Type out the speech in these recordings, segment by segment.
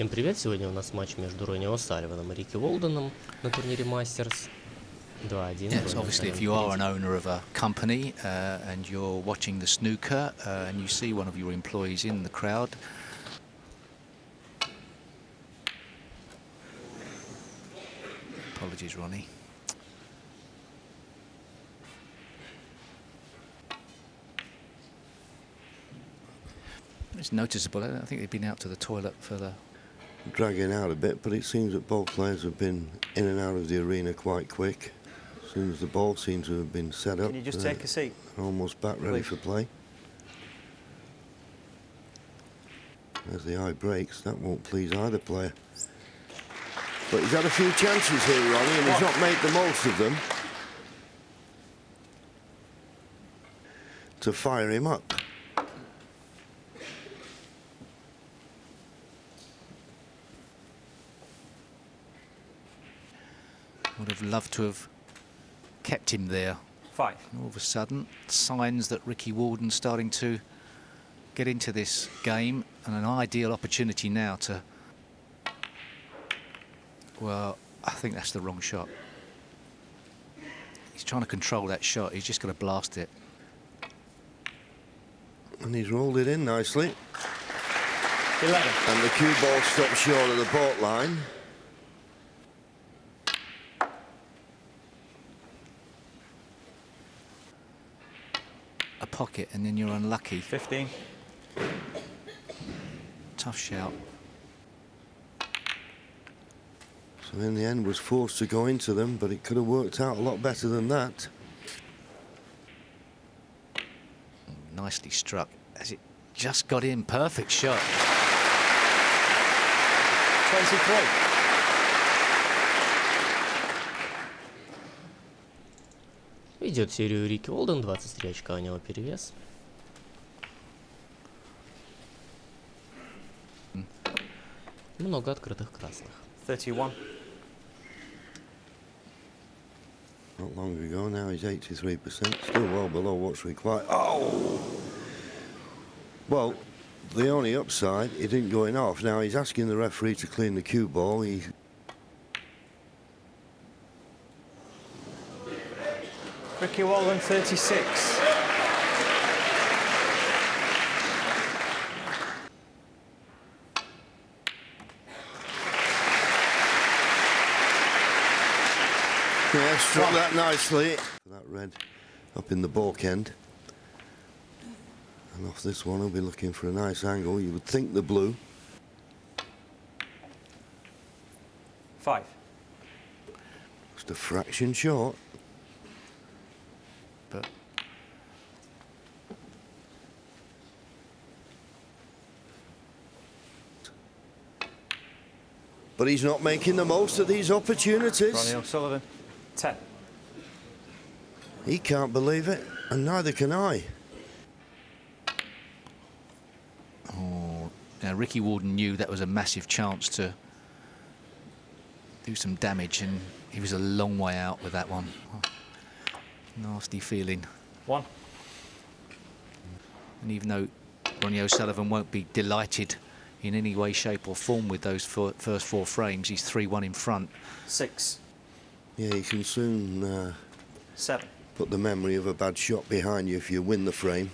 Всем привет! Сегодня у нас матч между Ронни О'Салливаном и Рики Уолденом на турнире Мастерс. 2-1. Yes, obviously, if you are an owner of a company and you're watching the snooker and you see one of your employees in the crowd, apologies, Ronnie. It's noticeable. I think they've been out to the toilet for the... Dragging out a bit, but it seems that both players have been in and out of the arena quite quick. As soon as the ball seems to have been set up, can you just take a seat? Almost back ready for play. As the eye breaks, that won't please either player. But he's had a few chances here, Ronnie, and he's not made the most of them to fire him up. Would have loved to have kept him there. 5. All of a sudden, signs that Ricky Walden's starting to get into this game, and an ideal opportunity now to... Well, I think that's the wrong shot. He's trying to control that shot. He's just got to blast it. And he's rolled it in nicely. 11. And the cue ball stopped short of the baud line. A pocket and then you're unlucky. 15. Tough shout. So in the end was forced to go into them, but it could have worked out a lot better than that. Nicely struck as it just got in. Perfect shot. 23. Ведет серию Рики Уолден, 23 очка у него перевес. Много открытых красных. 31. Not long ago, now he's 83%, still well below what's required. Oh! Well, the only upside, he didn't go in off. Now he's asking the referee to clean the cue ball. Ricky Walden, 36. Yeah, struck that nicely. That red up in the balk end. And off this one, he'll be looking for a nice angle. You would think the blue. 5. Just a fraction short. But he's not making the most of these opportunities. Ronnie O'Sullivan, 10. He can't believe it, and neither can I. Oh, now Ricky Walden knew that was a massive chance to do some damage, and he was a long way out with that one. Oh, nasty feeling. 1. And even though Ronnie O'Sullivan won't be delighted in any way, shape or form with those first 4 frames, he's 3-1 in front. 6. Yeah, you can soon 7. put the memory of a bad shot behind you if you win the frame.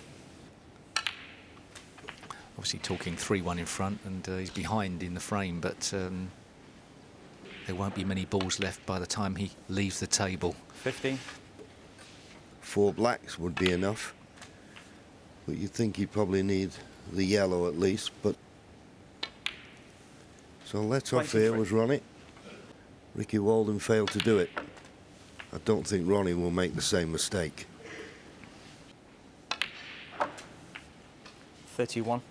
Obviously talking 3-1 in front, and he's behind in the frame, but there won't be many balls left by the time he leaves the table. 15. 4 blacks would be enough, but you'd think you'd probably need the yellow at least. But so let off here was Ronnie. Ricky Walden failed to do it. I don't think Ronnie will make the same mistake. 31.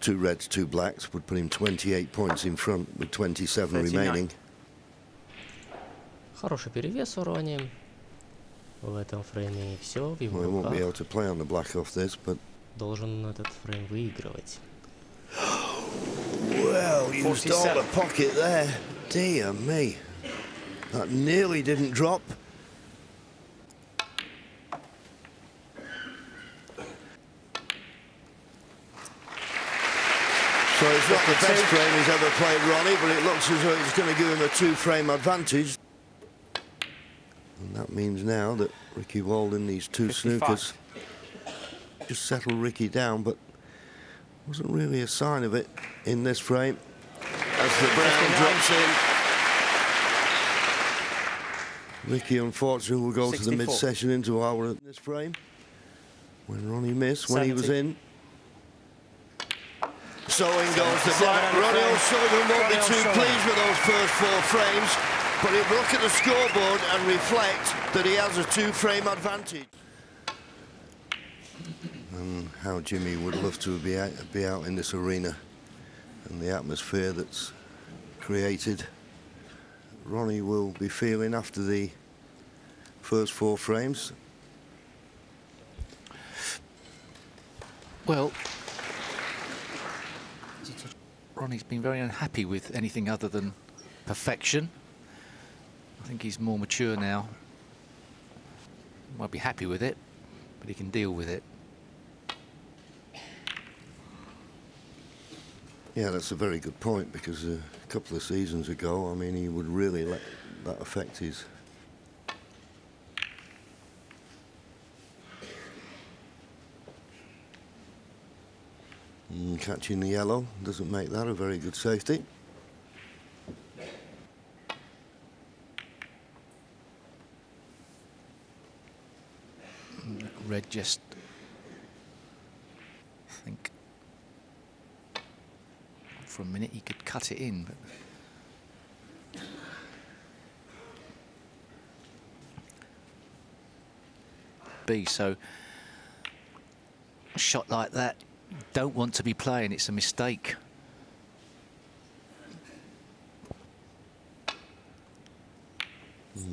Two reds, 2 blacks would put him 28 points in front with 27 remaining. Хороший перевес у Ронни в этом фрейме, и все в его Well, he won't be able руках. to play on the black off this, but Должен этот фрейм выигрывать. well, used all the pocket there. Dear me, that nearly didn't drop. it's not the best 52. frame he's ever played, Ronnie, but it looks as though it's going to give him a two-frame advantage. And that means now that Ricky Walden needs two 55. snookers. Just settle Ricky down, but wasn't really a sign of it in this frame. As the brown 59. drops in. Ricky, unfortunately, will go to the 64. mid-session into our this frame. When Ronnie missed, when he was 70. in. So in goes the 77 black. on the Ronnie frame. O'Sullivan won't be Ronnie too O'Sullivan. pleased with those first four frames, but he'll look at the scoreboard and reflect that he has a two-frame advantage. And how Jimmy would love to be out in this arena and the atmosphere that's created. Ronnie will be feeling after the first four frames. Well, Ronnie's been very unhappy with anything other than perfection. I think he's more mature now. Won't be happy with it, but he can deal with it. Yeah, that's a very good point, because a couple of seasons ago, I mean, he would really let that affect his... Catching the yellow doesn't make that a very good safety. Red just, I think, for a minute he could cut it in, but so a shot like that you don't want to be playing. It's a mistake.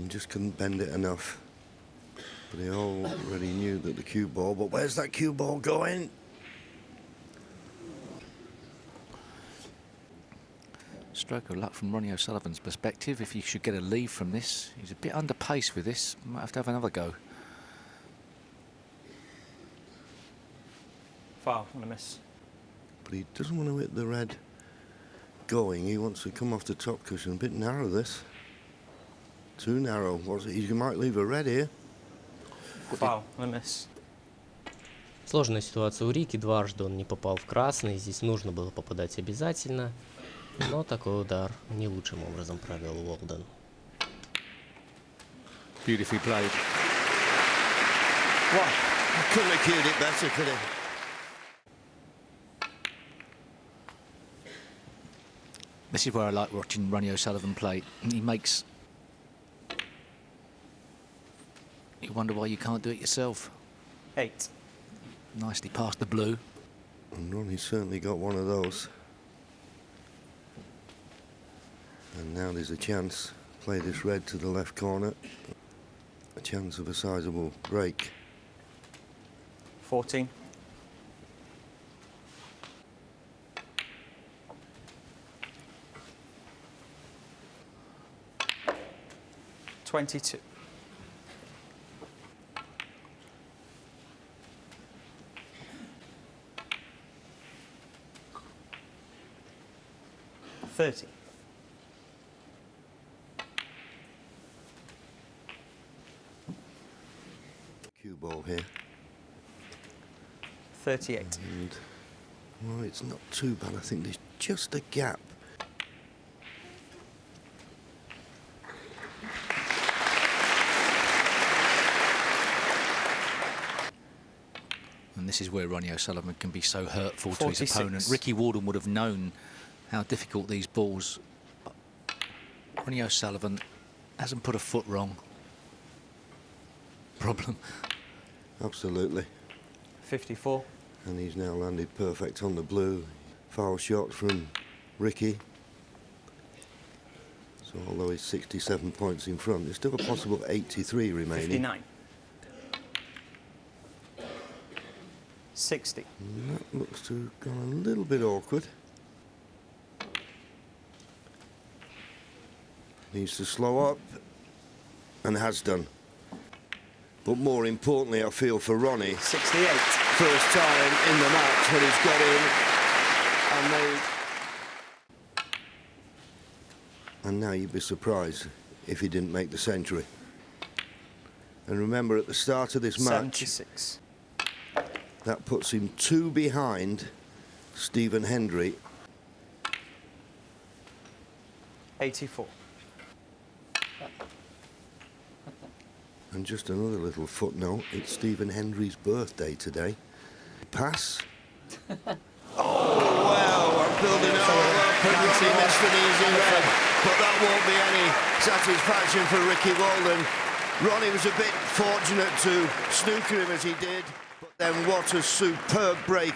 Just couldn't bend it enough. But he already knew that the cue ball, but where's that cue ball going? Stroke of luck from Ronnie O'Sullivan's perspective. If he should get a lead from this, he's a bit under pace with this. Might have to have another go. Foul and a miss. But he doesn't want to hit the red going. He wants to come off the top cushion. A bit narrow, this. Too narrow. He might leave a red here. Foul and a miss. Сложная ситуация у Рики, дважды он не попал в красный, здесь нужно было попадать обязательно, но такой удар не лучшим образом провел Уолден. Beautifully played. One. Couldn't have cued it better, could he? This is where I like watching Ronnie O'Sullivan play. He makes... You wonder why you can't do it yourself. 8. Nicely past the blue. And Ronnie's certainly got one of those. And now there's a chance. Play this red to the left corner. A chance of a sizable break. 14. $22. $30. Cue ball here. 38. And, well, it's not too bad. I think there's just a gap. And this is where Ronnie O'Sullivan can be so hurtful to 46. his opponent. Ricky Walden would have known how difficult these balls. Ronnie O'Sullivan hasn't put a foot wrong. Problem. Absolutely. 54. And he's now landed perfect on the blue. Foul shot from Ricky. So although he's 67 points in front, there's still a possible 83 remaining. 59. 60. And that looks to have gone a little bit awkward. Needs to slow up, and has done. But more importantly, I feel for Ronnie, 68. first time in the match when he's got in and made And now you'd be surprised if he didn't make the century. And remember, at the start of this match, 76. that puts him 2 behind Stephen Hendry. 84. And just another little footnote, it's Stephen Hendry's birthday today. Pass. Oh, wow, I'm building it all up, and Ronnie missed an easy red, but that won't be any satisfaction for Ricky Walden. Ronnie was a bit fortunate to snooker him as he did, but then what a superb break.